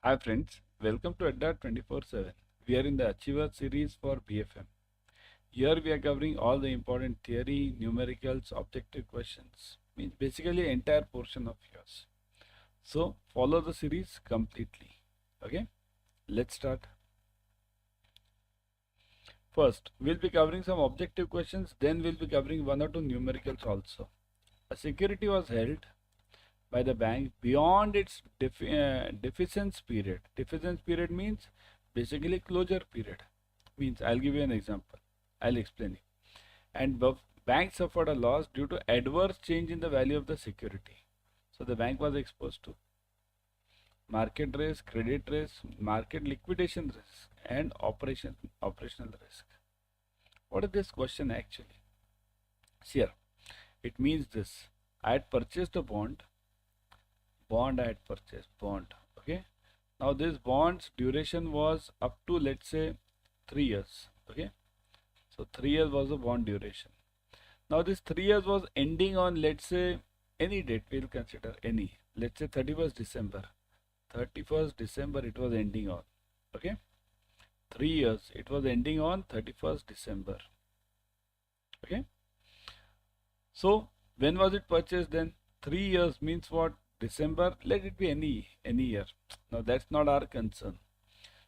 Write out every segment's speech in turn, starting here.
Hi friends, welcome to Adda 24/7. We are in the Achiever series for BFM. Here we are covering all the important theory, numericals, objective questions, means basically entire portion of yours. So follow the series completely. Okay, let's start. First, we'll be covering some objective questions, then we'll be covering one or two numericals also. A security was held by the bank beyond its deficiency period. Deficiency period means basically closure period. Means I'll give you an example. I'll explain it. And bank suffered a loss due to adverse change in the value of the security. So the bank was exposed to market risk, credit risk, market liquidation risk, and operational risk. What is this question actually? Here, it means this. I had purchased a bond I had purchased, bond. Okay. Now this bond's duration was up to, let's say, 3 years. Okay. So 3 years was the bond duration. Now this 3 years was ending on, let's say, any date. We'll consider any. Let's say 31st December. 31st December it was ending on. Okay. 3 years it was ending on 31st December. Okay. So when was it purchased then? 3 years means what? December, let it be any year. Now that's not our concern.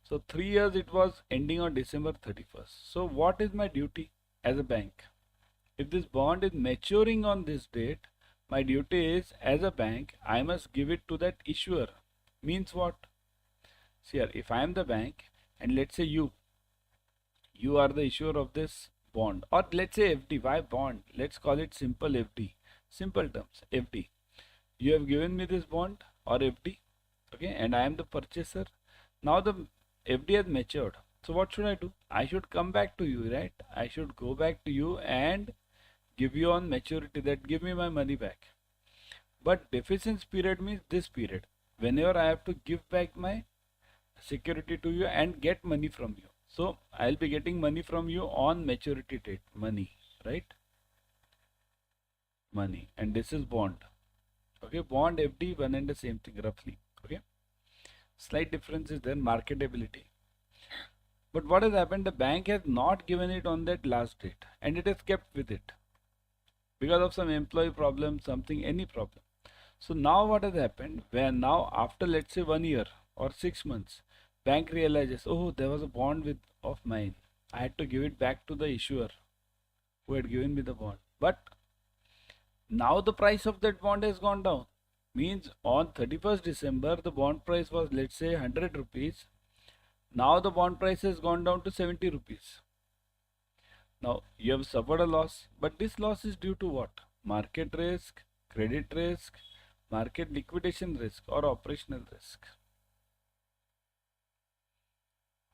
So 3 years it was ending on December 31st. So what is my duty as a bank? If this bond is maturing on this date, my duty is, as a bank, I must give it to that issuer. Means what? See here, if I am the bank and let's say you are the issuer of this bond, or let's say FD. Why bond? Let's call it simple FD. Simple terms, FD. You have given me this bond or FD, okay, and I am the purchaser. Now the FD has matured. So what should I do? I should come back to you, right? I should go back to you and give you on maturity that give me my money back. But deficiency period means this period. Whenever I have to give back my security to you and get money from you. So I'll be getting money from you on maturity date. Money, right? Money. And this is bond. Okay, bond FD, one and the same thing roughly. Okay, slight difference is there, marketability. But what has happened? The bank has not given it on that last date and it has kept with it because of some employee problem, something, any problem. So now what has happened? Where now after, let's say, 1 year or 6 months, bank realizes, oh, there was a bond with of mine. I had to give it back to the issuer who had given me the bond. But now the price of that bond has gone down. Means on 31st December, the bond price was, let's say, 100 rupees. Now the bond price has gone down to 70 rupees. Now you have suffered a loss, but this loss is due to what? Market risk, credit risk, market liquidation risk, or operational risk.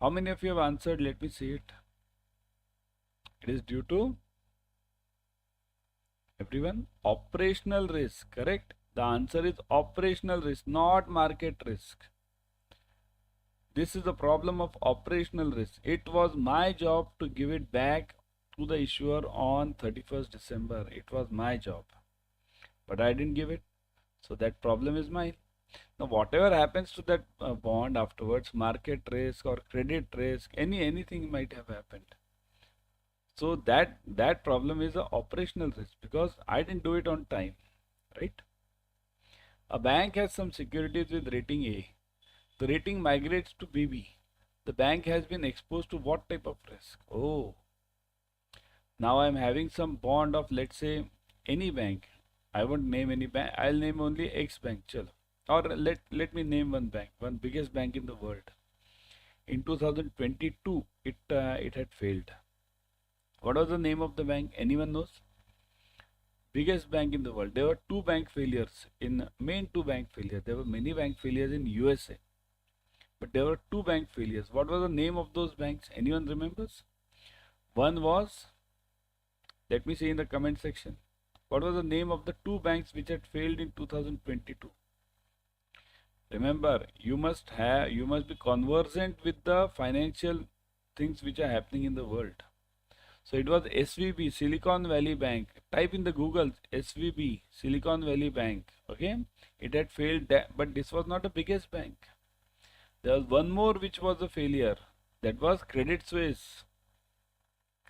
How many of you have answered? Let me see it. It is due to, everyone, operational risk, correct? The answer is operational risk, not market risk. This is the problem of operational risk. It was my job to give it back to the issuer on 31st December. It was my job. But I didn't give it. So that problem is mine. Now whatever happens to that bond afterwards, market risk or credit risk, anything might have happened. So that problem is an operational risk because I didn't do it on time, right? A bank has some securities with rating A. The rating migrates to BB. The bank has been exposed to what type of risk? Oh, now I'm having some bond of, let's say, any bank. I won't name any bank. I'll name only X bank. Chalo. Or let me name one bank, one biggest bank in the world. In 2022, it had failed. What was the name of the bank? Anyone knows? Biggest bank in the world. There were two bank failures. Main two bank failures. There were many bank failures in USA. But there were two bank failures. What was the name of those banks? Anyone remembers? One was, let me see in the comment section. What was the name of the two banks which had failed in 2022? Remember, you must be conversant with the financial things which are happening in the world. So it was SVB, Silicon Valley Bank. Type in the Google SVB, Silicon Valley Bank. Okay, it had failed, but this was not the biggest bank. There was one more which was a failure. That was Credit Suisse.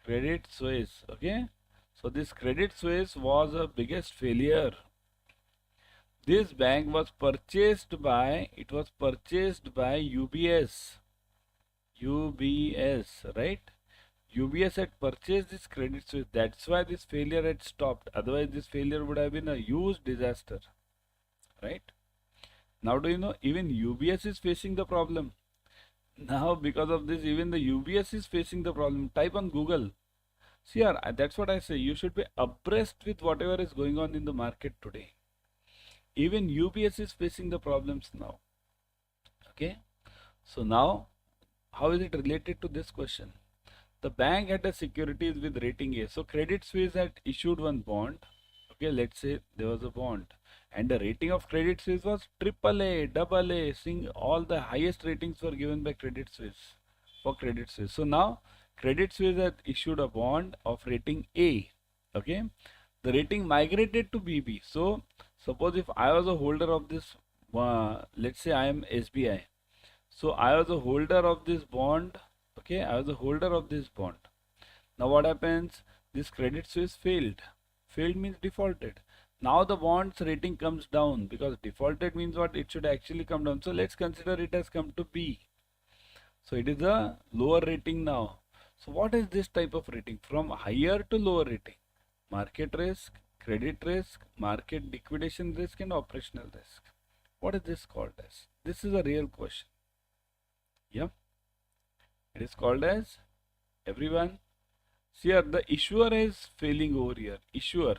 Credit Suisse. Okay. So this Credit Suisse was a biggest failure. This bank was purchased by, it was purchased by UBS. UBS, right? UBS had purchased this Credit Suisse. That's why this failure had stopped. Otherwise, this failure would have been a huge disaster, right? Now, do you know, even UBS is facing the problem. Now, because of this, even the UBS is facing the problem. Type on Google. See, that's what I say. You should be abreast with whatever is going on in the market today. Even UBS is facing the problems now. Okay. So now, how is it related to this question? The bank had a securities with rating A. So Credit Suisse had issued one bond. Okay, let's say there was a bond. And the rating of Credit Suisse was AAA, AA, all the highest ratings were given by Credit Suisse for Credit Suisse. So now Credit Suisse had issued a bond of rating A. Okay, the rating migrated to BB. So suppose if I was a holder of this, let's say I am SBI. So I was a holder of this bond. Okay, I was a holder of this bond. Now what happens? This Credit Suisse failed. Failed means defaulted. Now the bond's rating comes down, because defaulted means what? It should actually come down. So let's consider it has come to B. So it is a lower rating now. So what is this type of rating? From higher to lower rating. Market risk, credit risk, market liquidation risk, and operational risk. What is this called as? This is a real question. Yeah. It is called as, everyone. See here, the issuer is failing over here. Issuer.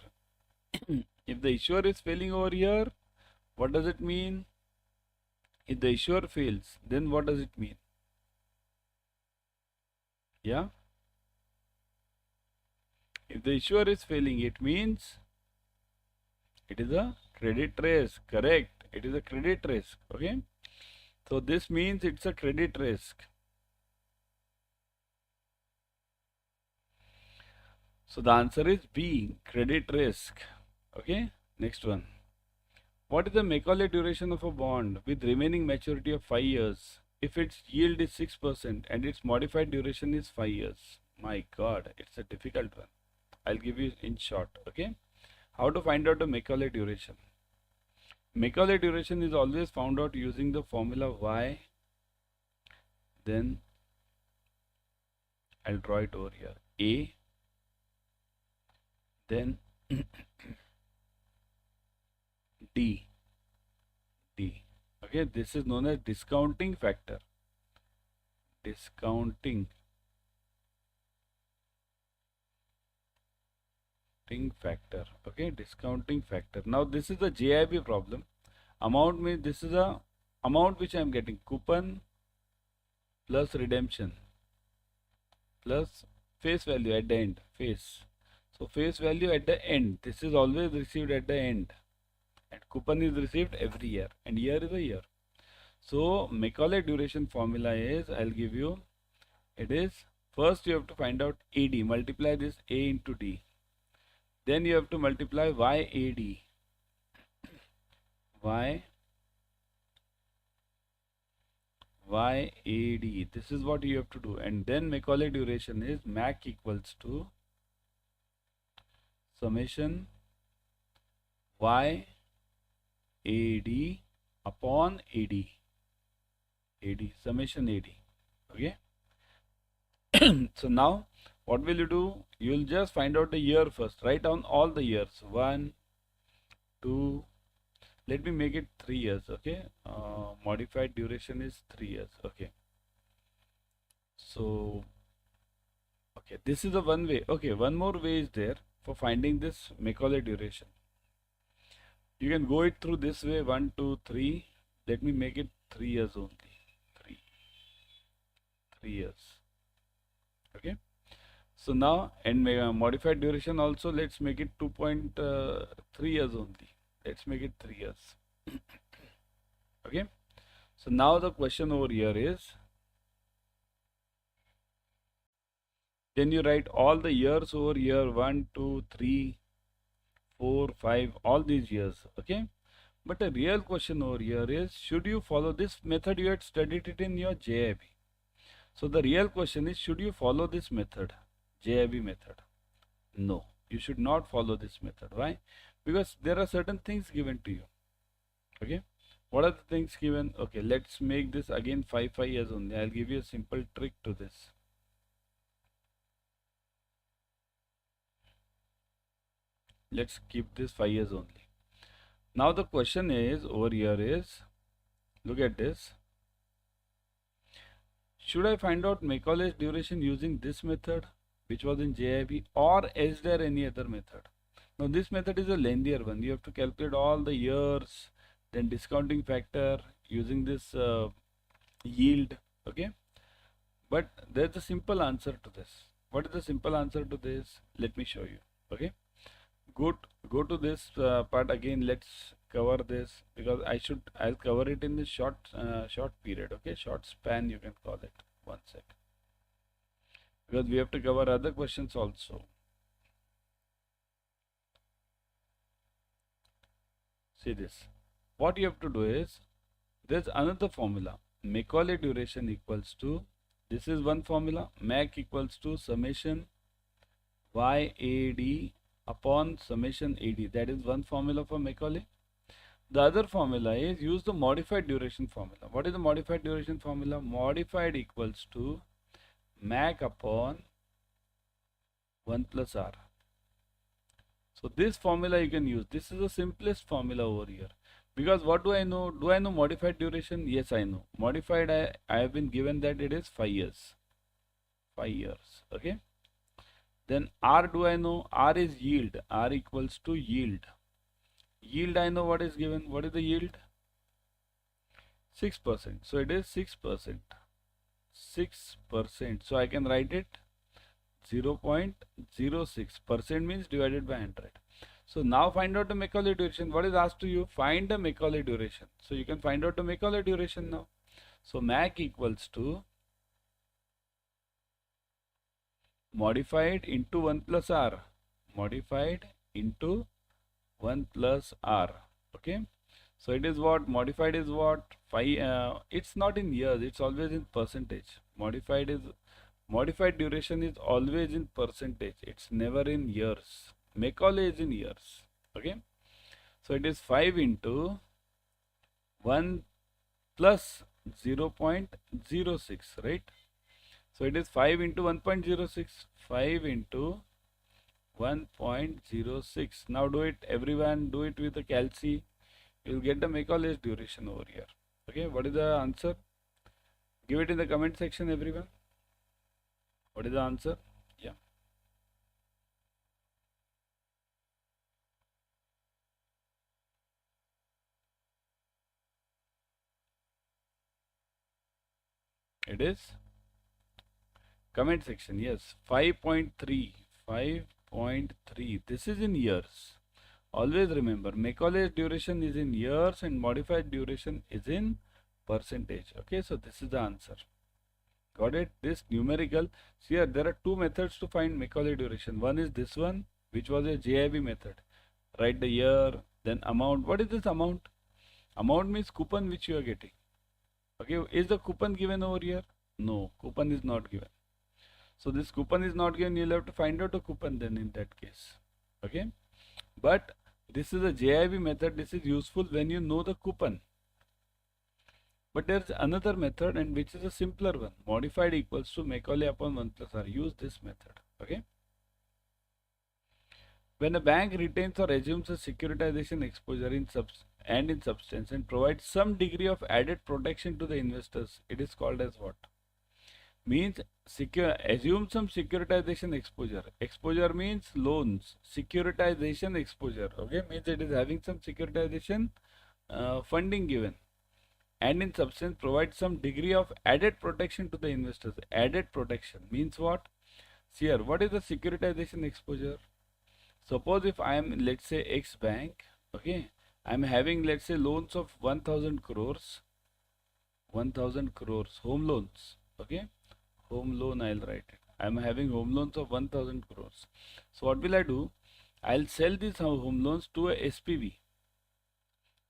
If the issuer is failing over here, what does it mean? If the issuer fails, then what does it mean? Yeah. If the issuer is failing, it means it is a credit risk. Correct. It is a credit risk. Okay. So this means it's a credit risk. So the answer is B, credit risk. Okay, next one. What is the Macaulay duration of a bond with remaining maturity of 5 years if its yield is 6% and its modified duration is 5 years? My God, it's a difficult one. I'll give you in short. Okay, how to find out the Macaulay duration? Macaulay duration is always found out using the formula Y. Then I'll draw it over here. A. Then D. Okay, this is known as discounting factor. Discounting factor. Okay, discounting factor. Now this is a JIB problem. Amount means this is a amount which I am getting. Coupon plus redemption plus face value at the end. Face. So face value at the end. This is always received at the end. And coupon is received every year. And year is a year. So Macaulay duration formula is, I'll give you, it is, first you have to find out AD. Multiply this A into D. Then you have to multiply YAD. YAD. This is what you have to do. And then Macaulay duration is MAC equals to summation YAD upon AD. Summation AD. Okay. So now what will you do? You will just find out the year first. Write down all the years. 1, 2, let me make it 3 years. Okay. Modified duration is 3 years. Okay. So, okay, this is the one way. Okay, one more way is there for finding this Macaulay duration. You can go it through this way. 1, 2, 3. Let me make it 3 years only. 3 years. Okay. So now, and modified duration also, let's make it 2.3 years only. Let's make it 3 years. Okay. So now the question over here is, then you write all the years over here, 1, 2, 3, 4, 5, all these years. Okay. But a real question over here is, should you follow this method? You had studied it in your JIB. So the real question is, should you follow this method, JIB method? No, you should not follow this method. Why? Because there are certain things given to you. Okay, what are the things given? Okay, let's make this again 5 years only. I'll give you a simple trick to this. Let's keep this 5 years only. Now the question is over here is, look at this. Should I find out Macaulay's duration using this method, which was in JIB, or is there any other method? Now this method is a lengthier one. You have to calculate all the years, then discounting factor, using this yield. Okay, but there's a simple answer to this. What is the simple answer to this? Let me show you. Okay, go to this part again. Let's cover this, because I'll cover it in this short period. Okay, short span you can call it. One sec, because we have to cover other questions also. See this. What you have to do is, there's another formula. Macaulay duration equals to, this is one formula, Mac equals to summation YAD upon summation AD. That is one formula for Macaulay. The other formula is, use the modified duration formula. What is the modified duration formula? Modified equals to Mac upon 1 plus R. So this formula you can use. This is the simplest formula over here. Because what do I know? Do I know modified duration? Yes, I know. Modified, I have been given that it is 5 years. 5 years. Okay. Then R, do I know? R is yield. R equals to yield. Yield, I know what is given. What is the yield? 6%. So it is 6%. 6%. So I can write it 0.06%, means divided by 100. So now find out the Macaulay duration. What is asked to you? Find the Macaulay duration. So you can find out the Macaulay duration now. So Mac equals to modified into 1 plus R. Modified into 1 plus R. Okay. So it is what? Modified is what? 5. It's not in years. It's always in percentage. Modified duration is always in percentage. It's never in years. Macaulay is in years. Okay. So it is 5 into 1 plus 0.06, right? So it is 5 into 1.06. 5 into 1.06. Now do it, everyone, do it with a calci. You will get the Macaulay's duration over here. Okay. What is the answer? Give it in the comment section, everyone. What is the answer? Yeah. It is comment section. Yes, 5.3. 5.3. This is in years. Always remember, Macaulay's duration is in years and modified duration is in percentage. Okay, so this is the answer. Got it? This numerical. See here, there are two methods to find Macaulay duration. One is this one, which was a JIB method. Write the year, then amount. What is this amount? Amount means coupon which you are getting. Okay, is the coupon given over here? No, coupon is not given. So this coupon is not given. You'll have to find out a coupon then in that case. Okay, but this is a JIB method. This is useful when you know the coupon. But there's another method, and which is a simpler one. Modified equals to Macaulay upon 1 plus R. Use this method. Okay. When a bank retains or assumes a securitization exposure in substance and provides some degree of added protection to the investors, it is called as what? Means assume some securitization exposure. Exposure means loans. Securitization exposure. Okay, means it is having some securitization funding given. And in substance provide some degree of added protection to the investors. Added protection means what? See here, what is the securitization exposure? Suppose if I am, let's say, X bank, okay, I am having, let's say, loans of 1000 crores, 1000 crores, home loans, okay, home loan, I'll write it. I am having home loans of 1000 crores. So what will I do? I'll sell these home loans to a SPV.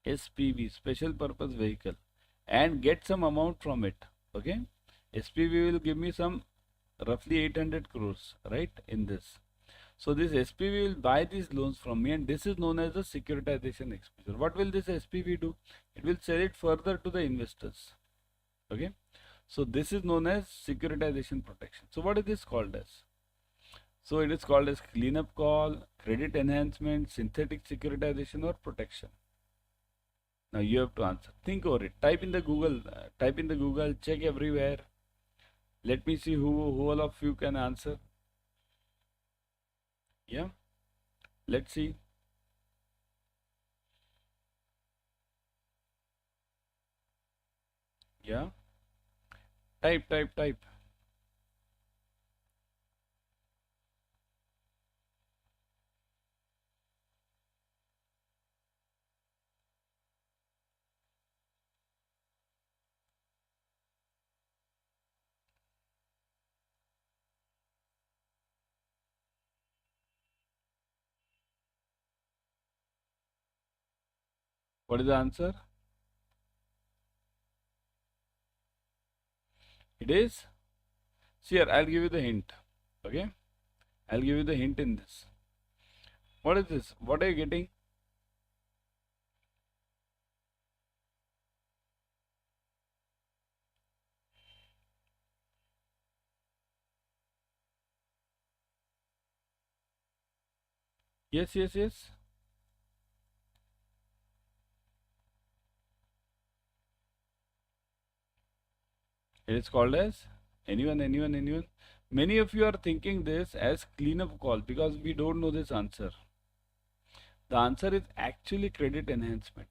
SPV, special purpose vehicle, and get some amount from it. Okay, SPV will give me some roughly 800 crores, right, in this. So this SPV will buy these loans from me, and this is known as the securitization exposure. What will this SPV do? It will sell it further to the investors. Okay, so this is known as securitization protection. So what is this called as? So it is called as cleanup call, credit enhancement, synthetic securitization, or protection. Now you have to answer. Think over it. Type in the Google. Type in the Google. Check everywhere. Let me see who all of you can answer. Yeah. Let's see. Yeah. Type. What is the answer? It is. See here, I'll give you the hint. Okay. I'll give you the hint in this. What is this? What are you getting? Yes. It is called as anyone. Many of you are thinking this as cleanup call because we don't know this answer. The answer is actually credit enhancement.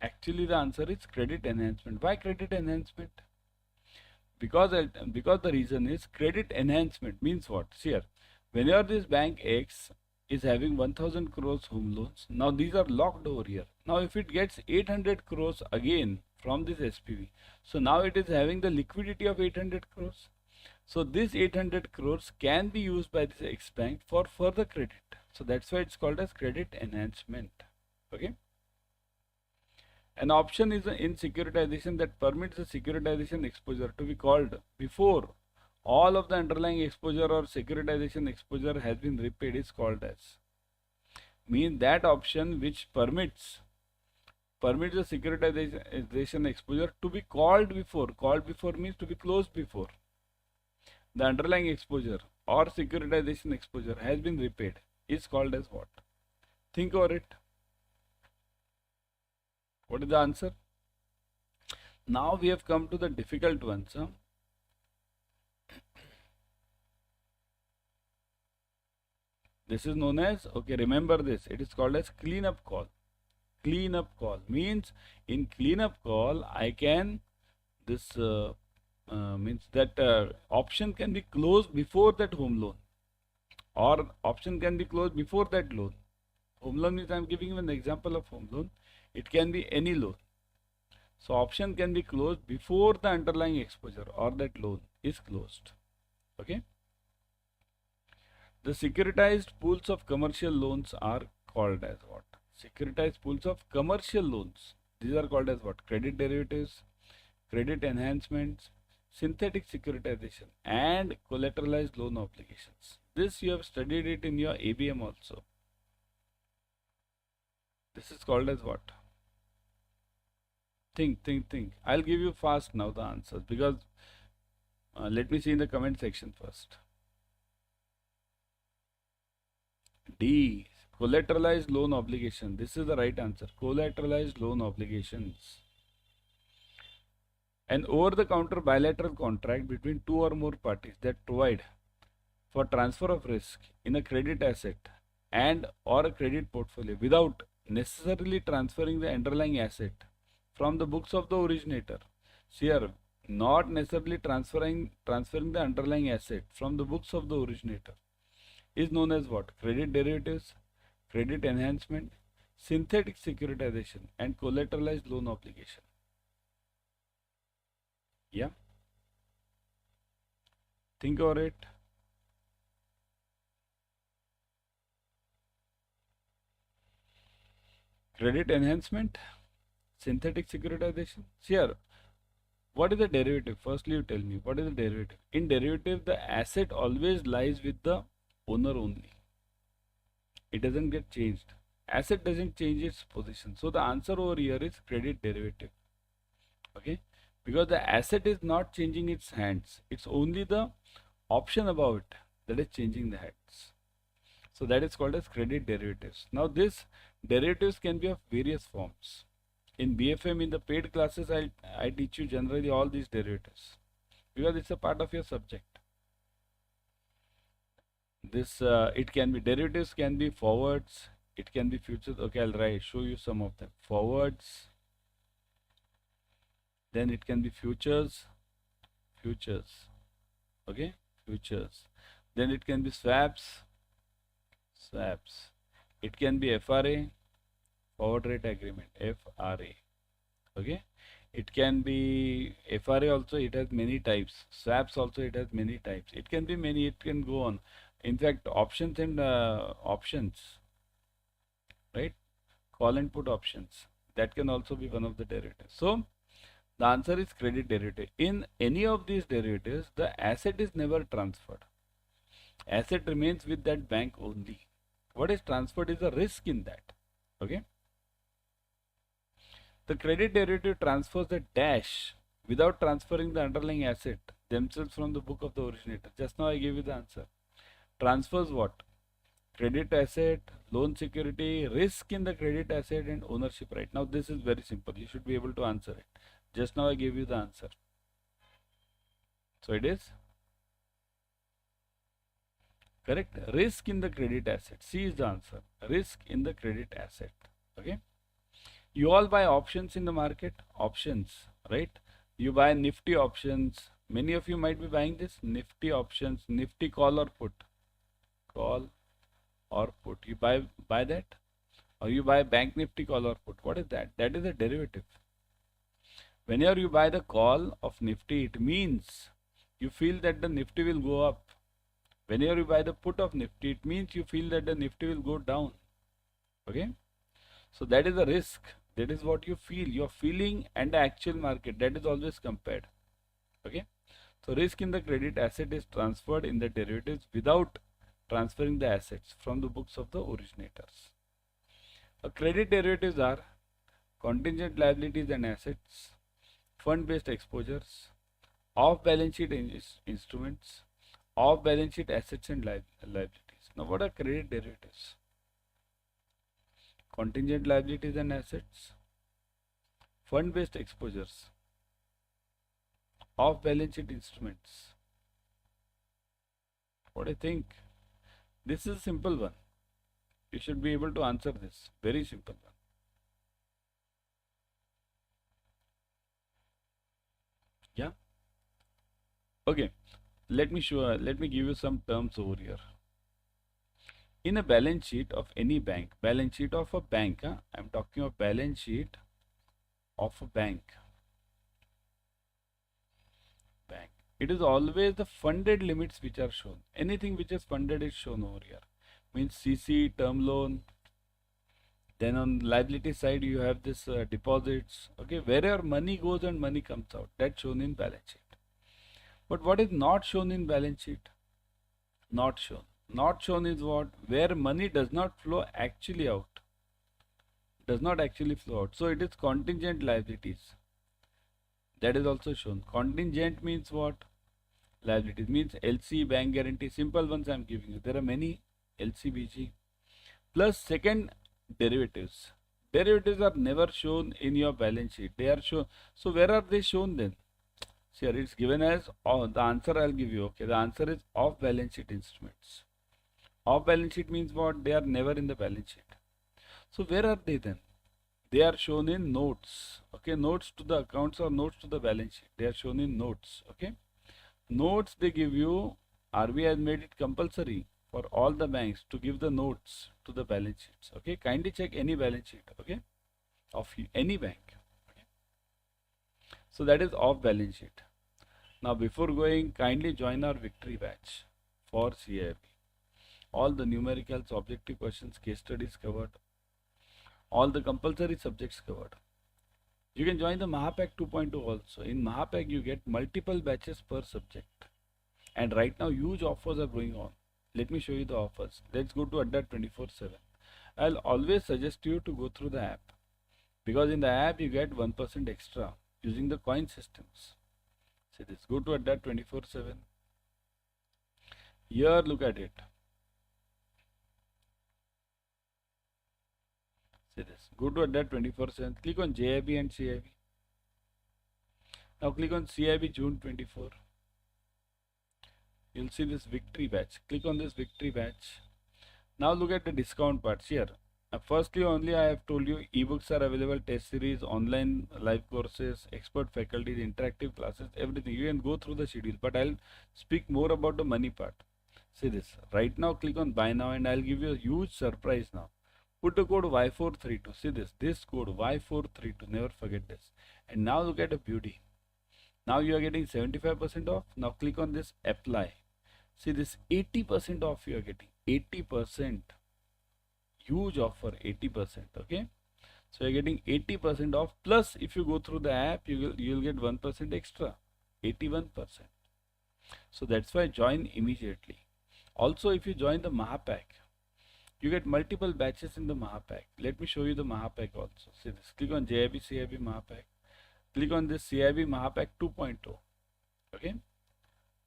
Actually, the answer is credit enhancement. Why credit enhancement? Because the reason is credit enhancement means what? See here, whenever this bank X is having 1000 crores home loans, now these are locked over here. Now if it gets 800 crores again from this SPV, so now it is having the liquidity of 800 crores. So this 800 crores can be used by this X bank for further credit. So that's why it's called as credit enhancement. Okay. An option is in securitization that permits the securitization exposure to be called before all of the underlying exposure or securitization exposure has been repaid is called as. Means that option which permits the securitization exposure to be called before. Called before means to be closed before the underlying exposure or securitization exposure has been repaid is called as what? Think over it. What is the answer? Now we have come to the difficult ones. Huh? This is known as, okay, remember this, it is called as cleanup call. Cleanup call means in cleanup call I can, this means that option can be closed before that home loan, or option can be closed before that loan. Home loan means I am giving you an example of home loan. It can be any loan. So option can be closed before the underlying exposure or that loan is closed. Okay. The securitized pools of commercial loans are called as what? Securitized pools of commercial loans. These are called as what? Credit derivatives, credit enhancements, synthetic securitization, and collateralized loan obligations. This you have studied it in your ABM also. This is called as what? Think. I'll give you fast now the answers because let me see in the comment section first. D. Collateralized loan obligation. This is the right answer. Collateralized loan obligations. An over-the-counter bilateral contract between two or more parties that provide for transfer of risk in a credit asset and or a credit portfolio without necessarily transferring the underlying asset from the books of the originator. See here, not necessarily transferring the underlying asset from the books of the originator is known as what? Credit derivatives, credit enhancement, synthetic securitization, and collateralized loan obligation. Yeah. Think over it. Credit enhancement, synthetic securitization. Here, what is the derivative? Firstly, you tell me, what is the derivative? In derivative, the asset always lies with the owner only. It doesn't get changed. Asset doesn't change its position. So the answer over here is credit derivative. Okay? Because the asset is not changing its hands. It's only the option above it that is changing the hands. So that is called as credit derivatives. Now this derivatives can be of various forms. In BFM, in the paid classes, I teach you generally all these derivatives because it's a part of your subject. This it can be derivatives, can be forwards, it can be futures. Okay, I'll show you some of them. Forwards, then it can be futures, okay, futures. Then it can be swaps, it can be FRA, forward rate agreement, FRA, okay. It can be FRA also, it has many types. Swaps also, it has many types. It can be many, it can go on. In fact, options and options, right? Call and put options, that can also be one of the derivatives. So the answer is credit derivative. In any of these derivatives, the asset is never transferred. Asset remains with that bank only. What is transferred is the risk in that. Okay. The credit derivative transfers the dash without transferring the underlying asset themselves from the book of the originator. Just now I gave you the answer. Transfers what? Credit asset, loan security, risk in the credit asset, and ownership right. Now this is very simple. You should be able to answer it. Just now I gave you the answer. So it is correct. Risk in the credit asset. C is the answer. Risk in the credit asset. Okay. You all buy options in the market. Options, right? You buy Nifty options. Many of you might be buying this Nifty options, Nifty call or put. Call or put. You buy that, or you buy Bank Nifty call or put. What is that? That is a derivative. Whenever you buy the call of Nifty, it means you feel that the Nifty will go up. Whenever you buy the put of Nifty, it means you feel that the Nifty will go down. Okay. So that is a risk. That is what you feel. Your feeling and the actual market, that is always compared. Okay. So risk in the credit asset is transferred in the derivatives without transferring the assets from the books of the originators. Credit derivatives are contingent liabilities and assets, fund-based exposures, off-balance sheet instruments, off-balance sheet assets and liabilities. Now what are credit derivatives? Contingent liabilities and assets, fund-based exposures, off-balance sheet instruments. What do you think? This is a simple one. You should be able to answer this. Very simple one. Yeah. Okay. Let me give you some terms over here. In a balance sheet of any bank, balance sheet of a bank, I'm talking of balance sheet of a bank. It is always the funded limits which are shown. Anything which is funded is shown over here. Means CC, term loan. Then on liability side you have this deposits. Okay, wherever money goes and money comes out, that's shown in balance sheet. But what is not shown in balance sheet? Not shown. Not shown is what? Where money does not flow actually out. Does not actually flow out. So it is contingent liabilities. That is also shown. Contingent means what? Liabilities means LC, bank guarantee. Simple ones I am giving you. There are many LC, BG. Plus second, derivatives. Derivatives are never shown in your balance sheet. They are shown. So where are they shown then? Here it's given as the answer I'll give you. Okay, the answer is off balance sheet instruments. Off balance sheet means what? They are never in the balance sheet. So where are they then? They are shown in notes. Okay, notes to the accounts or notes to the balance sheet. They are shown in notes. Okay, notes they give you. RBI has made it compulsory for all the banks to give the notes to the balance sheets. Okay, kindly check any balance sheet. Okay, of any bank. Okay. So that is off balance sheet. Now before going, kindly join our victory batch for CAIIB. All the numericals, objective questions, case studies covered. All the compulsory subjects covered. You can join the Mahapack 2.2 also. In Mahapack, you get multiple batches per subject. And right now, huge offers are going on. Let me show you the offers. Let's go to Adda 24/7. I'll always suggest you to go through the app. Because in the app, you get 1% extra using the coin systems. See this. Go to Adda 24/7. Here, look at it. See this. Go to Adda 24/7. Click on JIB and CIB. Now click on CIB June 24. You'll see this victory batch. Click on this victory batch. Now look at the discount parts here. Firstly, only I have told you ebooks are available, test series, online live courses, expert faculties, interactive classes, everything. You can go through the schedule, but I'll speak more about the money part. See this. Right now, click on buy now, and I'll give you a huge surprise now. Put the code Y432. See this. This code Y432. Never forget this. And now look at the beauty. Now you are getting 75% off. Now click on this apply. See this 80% off you are getting. 80%. Huge offer, 80%. Okay. So you're getting 80% off. Plus, if you go through the app, you'll get 1% extra. 81%. So that's why join immediately. Also, if you join the Mahapack, you get multiple batches in the Mahapack. Let me show you the Mahapack also. See this. Click on JIB CIB Mahapack. Click on this CIB Mahapack 2.0. Okay.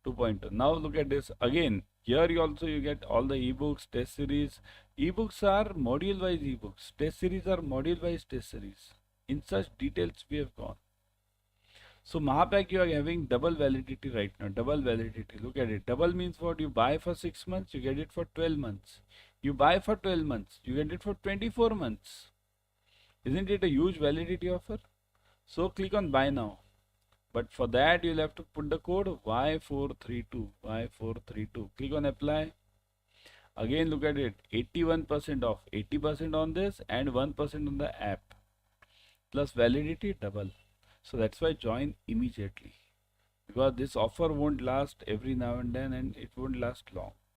2.0. Now look at this again. Here you get all the ebooks, test series. Ebooks are module wise ebooks. Test series are module wise test series. In such details we have gone. So Mahapack you are having double validity right now. Double validity. Look at it. Double means what? You buy for 6 months, you get it for 12 months. You buy for 12 months, you get it for 24 months. Isn't it a huge validity offer? So click on buy now. But for that you'll have to put the code Y432. Y432. Click on apply. Again look at it. 81% off. 80% on this and 1% on the app. Plus validity double. So that's why join immediately. Because this offer won't last every now and then and it won't last long.